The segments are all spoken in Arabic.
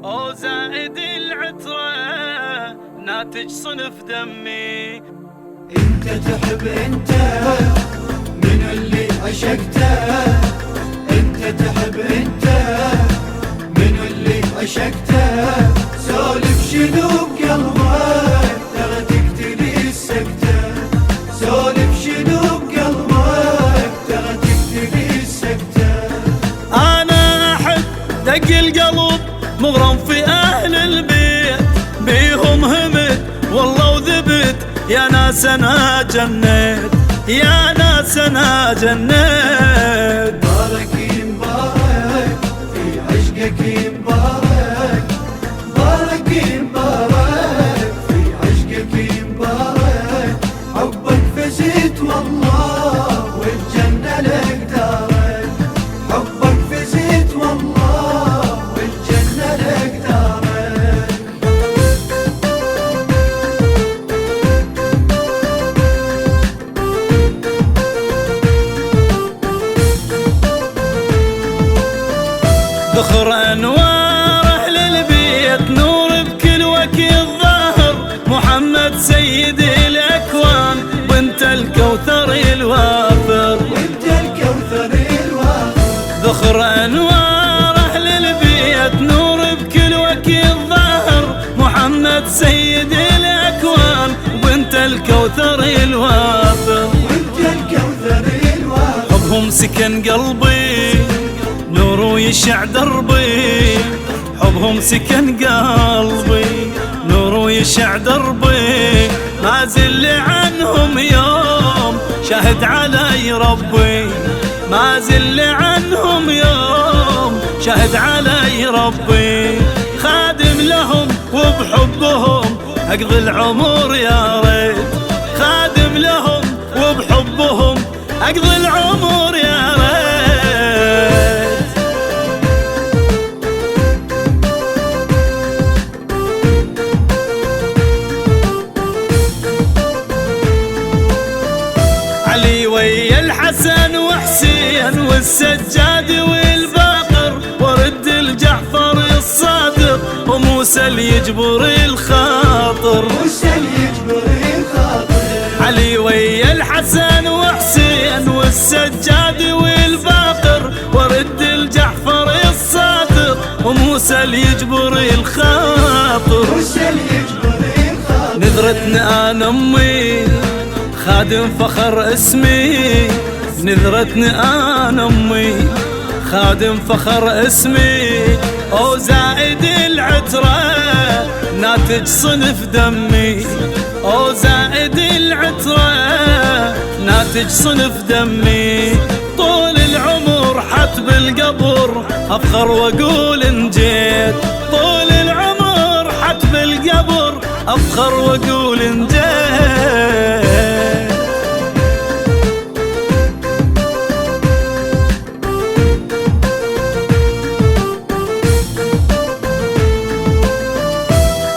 أو زائد العترة ناتج صنف دمي. انت تحب انت من اللي عشقته، انت تحب انت من اللي عشقته، سولف شنو بقلبك ترى تقتلي السكتة، سولف شنو بقلبك ترى تقتلي السكتة. أنا أحب دق القلب مغرم في أهل البيت، بيهم همت والله وذبت، يا ناس أنا جنيت، يا ناس أنا جنيت. بارك يمبارك في عشقك يمبارك، بارك يمبارك في عشقك يمبارك، حبك فزت والله والجنة لك دارك، حبك فزت والله والجنة لك دارك. ذخر أنوار أهل البيت نور بكل وقت الظاهر، محمد سيد الأكوان وانت الكوثر الوافر، وانت الكوثر الوافر. ذخر أنوار أهل البيت نور بكل وقت الظاهر، محمد سيد الأكوان وانت الكوثر الوافر، وانت الكوثر الوافر. حبهم سكن قلبي نور ويشع دربي، حبهم سكن قلبي نور ويشع دربي، ما زل عنهم يوم شاهد علي ربي، ما زل عنهم يوم شاهد علي ربي، خادم لهم وبحبهم أقضي العمر يا ريت، خادم لهم وبحبهم أقضي العمر يا ريت. علي ويا الحسن وحسين والسجاد والباقر، ورد الجعفر الصادق وموسى ليجبر الخاطر، موسى ليجبر الخاطر. علي ويا الحسن وحسين والسجاد والباقر، ورد الجعفر الصادق وموسى ليجبر الخاطر، موسى ليجبر الخاطر. نذرتني أنا أمي خادم فخر اسمي، نذرتني أنا أمي خادم فخر اسمي، أو زائد العترة ناتج صنف دمي، أو زائد العترة ناتج صنف دمي، طول العمر حتب القبر أفخر وأقول إن جيت، طول العمر حتب القبر أفخر وأقول إن جيت.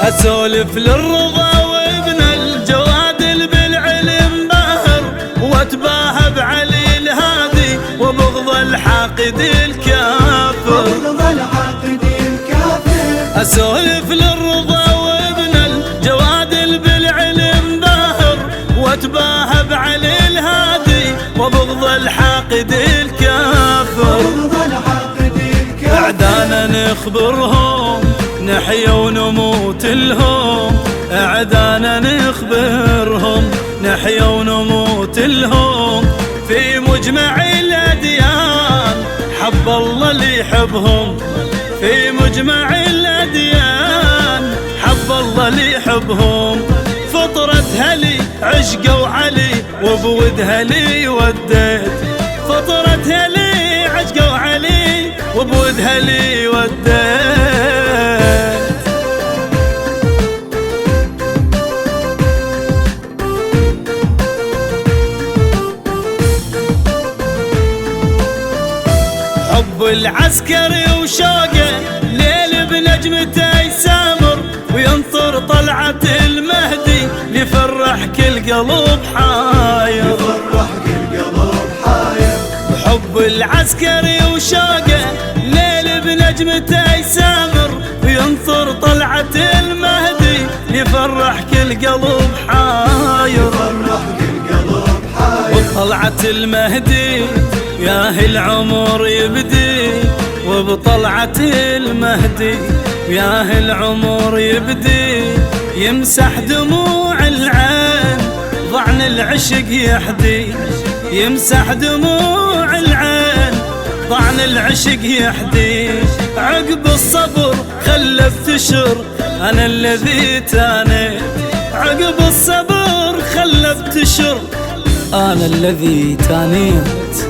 أسولف للرضا وابن الجواد بالعلم باهر، واتباهى بعلي الهادي وبغض الحاقد الكافر، وبغض الحاقد الكافر. أسولف للرضا وابن الجواد بالعلم باهر، واتباهى بعلي الهادي وبغض الحاقد الكافر، وبغض الحاقد الكافر. أعدانا نخبرهم نحيا ونموت لهم، أعدانا نخبرهم نحيا ونموت لهم، في مجمع الأديان حب الله اللي يحبهم، في مجمع الأديان حب الله اللي يحبهم، فطرة هلي عشقوا علي وبودها لي وديت، فطرة هلي عشقوا علي وبودها لي وديت. حب العسكري وشوقه ليل بنجمته يسامر، وينطر طلعة المهدي ليفرح كل قلب حاير، يفرح كل قلب حاير. حب العسكري وشوقه ليل بنجمته بنجمته يسامر وينثر طلعة المهدي يفرح كل قلب حاير. يفرح كل قلب حاير وبطلعة المهدي ياهي العمر يبدي، وبطلعة المهدي ياهي العمر يبدي، يمسح دموع العين ضعن العشق يحدي، يمسح دموع العين ضعن العشق يحدي. عقب الصبر خلف تشر أنا الذي تانيت، عقب الصبر خلف تشر أنا الذي تانيت.